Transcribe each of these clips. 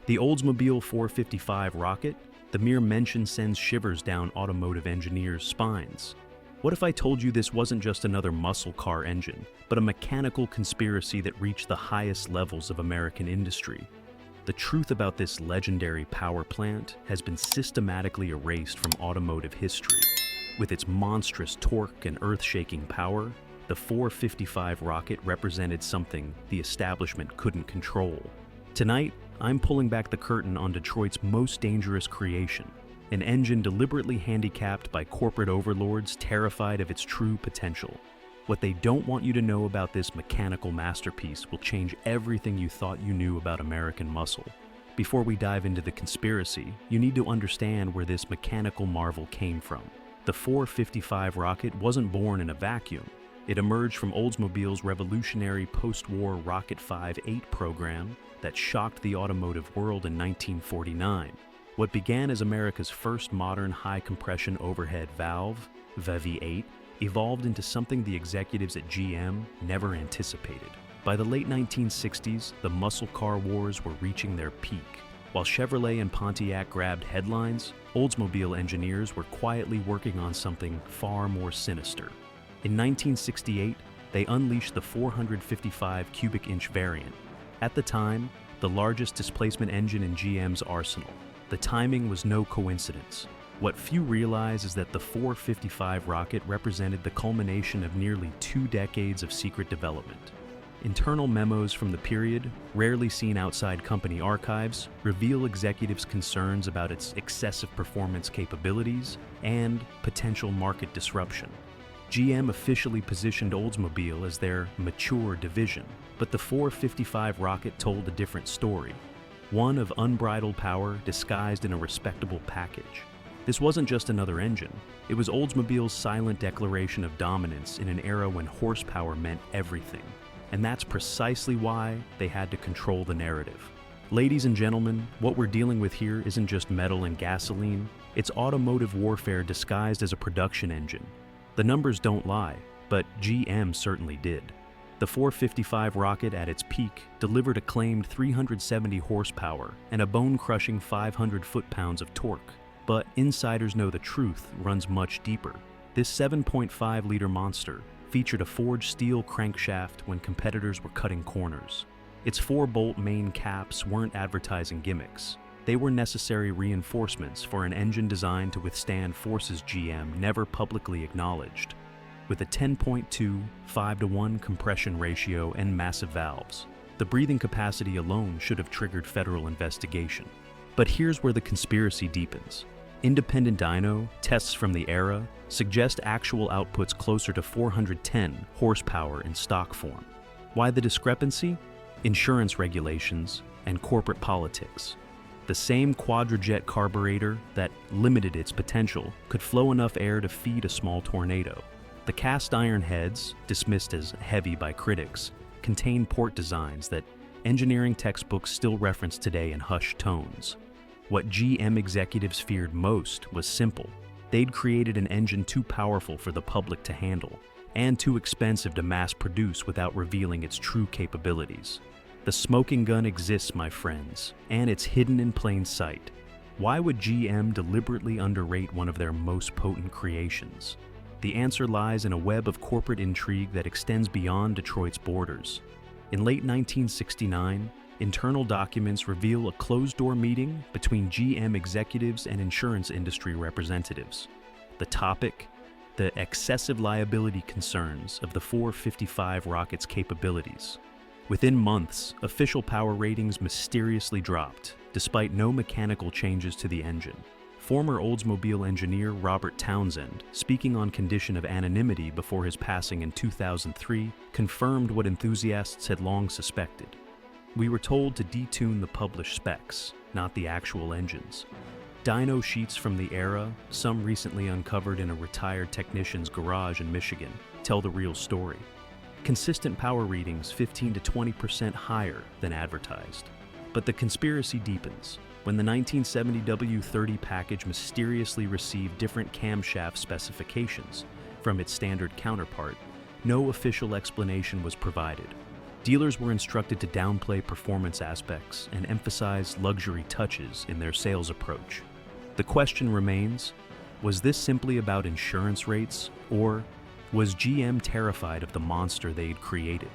The Oldsmobile 455 rocket, the mere mention sends shivers down automotive engineers' spines. What if I told you this wasn't just another muscle car engine, but a mechanical conspiracy that reached the highest levels of American industry? The truth about this legendary power plant has been systematically erased from automotive history. With its monstrous torque and earth-shaking power, the 455 rocket represented something the establishment couldn't control. Tonight, I'm pulling back the curtain on Detroit's most dangerous creation, an engine deliberately handicapped by corporate overlords terrified of its true potential. What they don't want you to know about this mechanical masterpiece will change everything you thought you knew about American muscle. Before we dive into the conspiracy, you need to understand where this mechanical marvel came from. The 455 rocket wasn't born in a vacuum. It emerged from Oldsmobile's revolutionary post-war Rocket 5.8 program that shocked the automotive world in 1949. What began as America's first modern high-compression overhead valve, the V8, evolved into something the executives at GM never anticipated. By the late 1960s, the muscle car wars were reaching their peak. While Chevrolet and Pontiac grabbed headlines, Oldsmobile engineers were quietly working on something far more sinister. In 1968, they unleashed the 455 cubic inch variant. At the time, the largest displacement engine in GM's arsenal. The timing was no coincidence. What few realize is that the 455 rocket represented the culmination of nearly 2 decades of secret development. Internal memos from the period, rarely seen outside company archives, reveal executives' concerns about its excessive performance capabilities and potential market disruption. GM officially positioned Oldsmobile as their mature division, but the 455 rocket told a different story, one of unbridled power disguised in a respectable package. This wasn't just another engine, it was Oldsmobile's silent declaration of dominance in an era when horsepower meant everything. And that's precisely why they had to control the narrative. Ladies and gentlemen, what we're dealing with here isn't just metal and gasoline, it's automotive warfare disguised as a production engine. The numbers don't lie, but GM certainly did. The 455 rocket at its peak delivered a claimed 370 horsepower and a bone-crushing 500 foot-pounds of torque. But insiders know the truth runs much deeper. This 7.5-liter monster featured a forged steel crankshaft when competitors were cutting corners. Its 4-bolt main caps weren't advertising gimmicks. They were necessary reinforcements for an engine designed to withstand forces GM never publicly acknowledged. With a 10.2 5-to-1 compression ratio and massive valves, the breathing capacity alone should have triggered federal investigation. But here's where the conspiracy deepens. Independent dyno tests from the era suggest actual outputs closer to 410 horsepower in stock form. Why the discrepancy? Insurance regulations and corporate politics. The same quadrajet carburetor that limited its potential could flow enough air to feed a small tornado. The cast iron heads, dismissed as heavy by critics, contain port designs that engineering textbooks still reference today in hushed tones. What GM executives feared most was simple. They'd created an engine too powerful for the public to handle, and too expensive to mass produce without revealing its true capabilities. The smoking gun exists, my friends, and it's hidden in plain sight. Why would GM deliberately underrate one of their most potent creations? The answer lies in a web of corporate intrigue that extends beyond Detroit's borders. In late 1969, internal documents reveal a closed-door meeting between GM executives and insurance industry representatives. The topic? The excessive liability concerns of the 455 rocket's capabilities. Within months, official power ratings mysteriously dropped, despite no mechanical changes to the engine. Former Oldsmobile engineer Robert Townsend, speaking on condition of anonymity before his passing in 2003, confirmed what enthusiasts had long suspected. We were told to detune the published specs, not the actual engines. Dyno sheets from the era, some recently uncovered in a retired technician's garage in Michigan, tell the real story. Consistent power readings 15 to 20% higher than advertised. But the conspiracy deepens when the 1970 W30 package mysteriously received different camshaft specifications from its standard counterpart. No official explanation was provided. Dealers were instructed to downplay performance aspects and emphasize luxury touches in their sales approach. The question remains, was this simply about insurance rates, or was GM terrified of the monster they had created?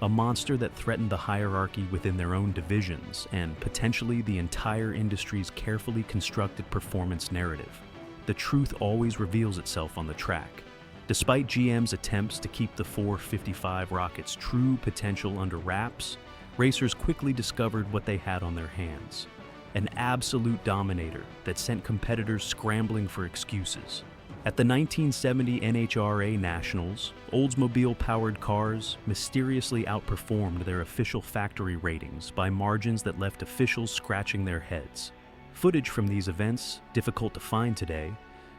A monster that threatened the hierarchy within their own divisions and potentially the entire industry's carefully constructed performance narrative. The truth always reveals itself on the track. Despite GM's attempts to keep the 455 rocket's true potential under wraps, racers quickly discovered what they had on their hands. An absolute dominator that sent competitors scrambling for excuses. At the 1970 NHRA Nationals, Oldsmobile-powered cars mysteriously outperformed their official factory ratings by margins that left officials scratching their heads. Footage from these events, difficult to find today,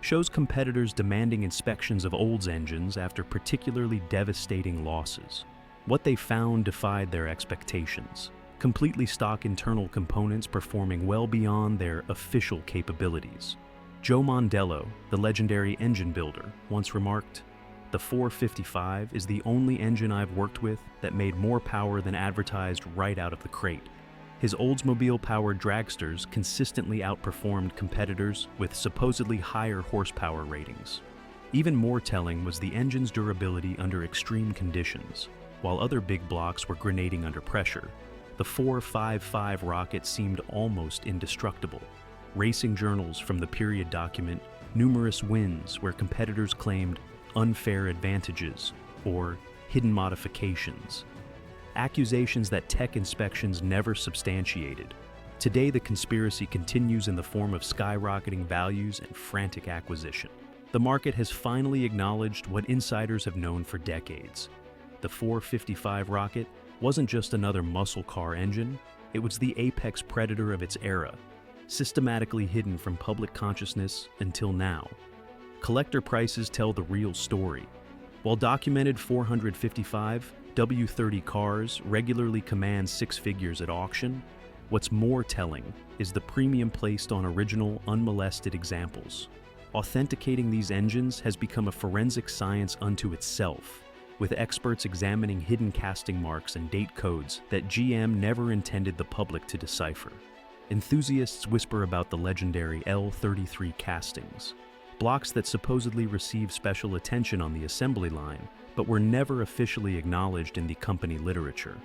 shows competitors demanding inspections of Olds engines after particularly devastating losses. What they found defied their expectations. Completely stock internal components performing well beyond their official capabilities. Joe Mondello, the legendary engine builder, once remarked, "The 455 is the only engine I've worked with that made more power than advertised right out of the crate." His Oldsmobile-powered dragsters consistently outperformed competitors with supposedly higher horsepower ratings. Even more telling was the engine's durability under extreme conditions. While other big blocks were grenading under pressure, the 455 rocket seemed almost indestructible. Racing journals from the period document numerous wins where competitors claimed unfair advantages or hidden modifications. Accusations that tech inspections never substantiated. Today, the conspiracy continues in the form of skyrocketing values and frantic acquisition. The market has finally acknowledged what insiders have known for decades. The 455 rocket wasn't just another muscle car engine, it was the apex predator of its era, systematically hidden from public consciousness until now. Collector prices tell the real story. While documented 455 W30 cars regularly command six figures at auction, what's more telling is the premium placed on original, unmolested examples. Authenticating these engines has become a forensic science unto itself, with experts examining hidden casting marks and date codes that GM never intended the public to decipher. Enthusiasts whisper about the legendary L33 castings, blocks that supposedly received special attention on the assembly line, but were never officially acknowledged in the company literature.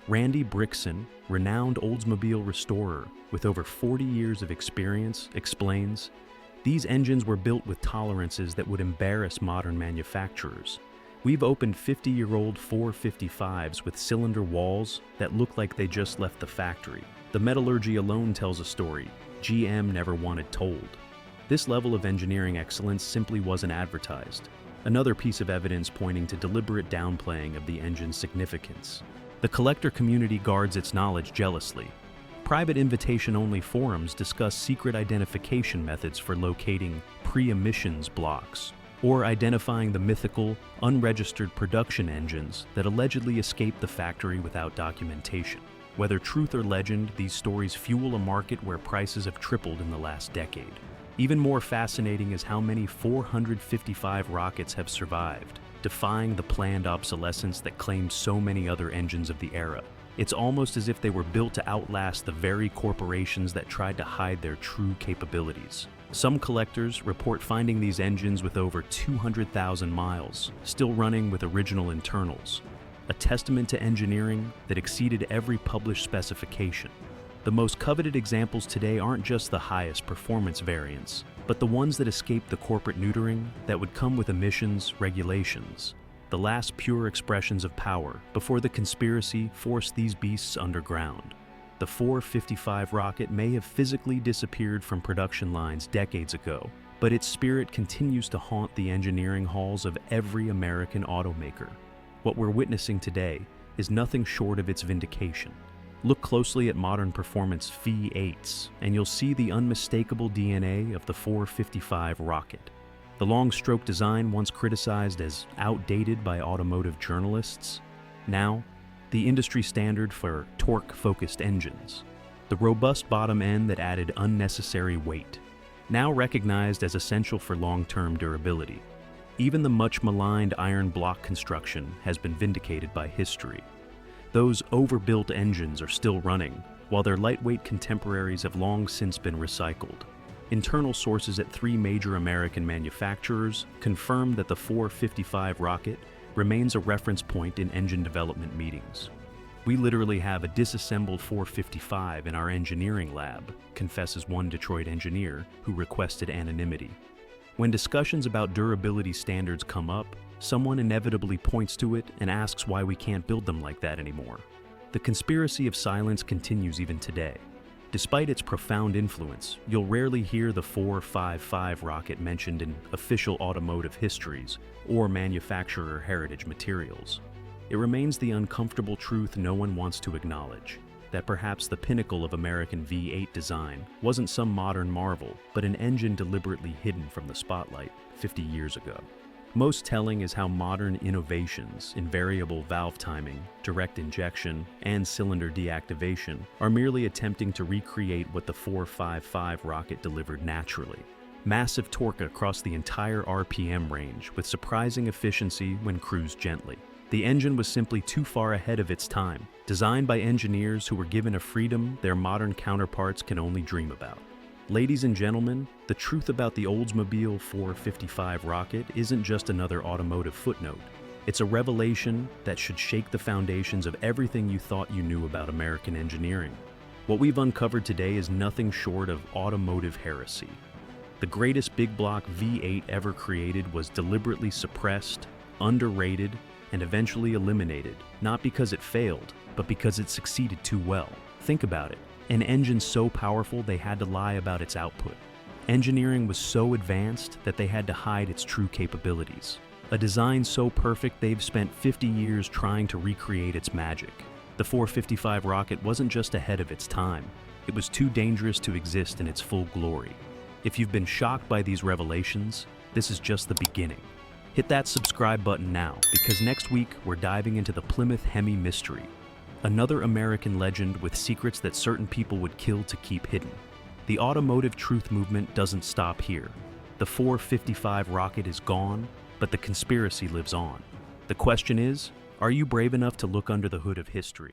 Randy Brickson, renowned Oldsmobile restorer with over 40 years of experience, explains, "These engines were built with tolerances that would embarrass modern manufacturers. We've opened 50-year-old 455s with cylinder walls that look like they just left the factory. The metallurgy alone tells a story GM never wanted told." This level of engineering excellence simply wasn't advertised. Another piece of evidence pointing to deliberate downplaying of the engine's significance. The collector community guards its knowledge jealously. Private invitation-only forums discuss secret identification methods for locating pre-emissions blocks, or identifying the mythical, unregistered production engines that allegedly escaped the factory without documentation. Whether truth or legend, these stories fuel a market where prices have tripled in the last decade. Even more fascinating is how many 455 rockets have survived, defying the planned obsolescence that claimed so many other engines of the era. It's almost as if they were built to outlast the very corporations that tried to hide their true capabilities. Some collectors report finding these engines with over 200,000 miles, still running with original internals, a testament to engineering that exceeded every published specification. The most coveted examples today aren't just the highest performance variants, but the ones that escape the corporate neutering that would come with emissions regulations. The last pure expressions of power before the conspiracy forced these beasts underground. The 455 rocket may have physically disappeared from production lines decades ago, but its spirit continues to haunt the engineering halls of every American automaker. What we're witnessing today is nothing short of its vindication. Look closely at modern performance V8s, and you'll see the unmistakable DNA of the 455 rocket. The long-stroke design, once criticized as outdated by automotive journalists, now the industry standard for torque-focused engines. The robust bottom end that added unnecessary weight, now recognized as essential for long-term durability. Even the much-maligned iron block construction has been vindicated by history. Those overbuilt engines are still running, while their lightweight contemporaries have long since been recycled. Internal sources at 3 major American manufacturers confirm that the 455 rocket remains a reference point in engine development meetings. "We literally have a disassembled 455 in our engineering lab," confesses one Detroit engineer who requested anonymity. When discussions about durability standards come up, someone inevitably points to it and asks why we can't build them like that anymore. The conspiracy of silence continues even today. Despite its profound influence, you'll rarely hear the 455 rocket mentioned in official automotive histories or manufacturer heritage materials. It remains the uncomfortable truth no one wants to acknowledge, that perhaps the pinnacle of American V8 design wasn't some modern marvel, but an engine deliberately hidden from the spotlight 50 years ago. Most telling is how modern innovations in variable valve timing, direct injection, and cylinder deactivation are merely attempting to recreate what the 455 rocket delivered naturally. Massive torque across the entire RPM range with surprising efficiency when cruised gently. The engine was simply too far ahead of its time, designed by engineers who were given a freedom their modern counterparts can only dream about. Ladies and gentlemen, the truth about the Oldsmobile 455 rocket isn't just another automotive footnote. It's a revelation that should shake the foundations of everything you thought you knew about American engineering. What we've uncovered today is nothing short of automotive heresy. The greatest big block V8 ever created was deliberately suppressed, underrated, and eventually eliminated, not because it failed, but because it succeeded too well. Think about it. An engine so powerful they had to lie about its output. Engineering was so advanced that they had to hide its true capabilities. A design so perfect they've spent 50 years trying to recreate its magic. The 455 rocket wasn't just ahead of its time, it was too dangerous to exist in its full glory. If you've been shocked by these revelations, this is just the beginning. Hit that subscribe button now, because next week we're diving into the Plymouth Hemi mystery. Another American legend with secrets that certain people would kill to keep hidden. The automotive truth movement doesn't stop here. The 455 rocket is gone, but the conspiracy lives on. The question is, are you brave enough to look under the hood of history?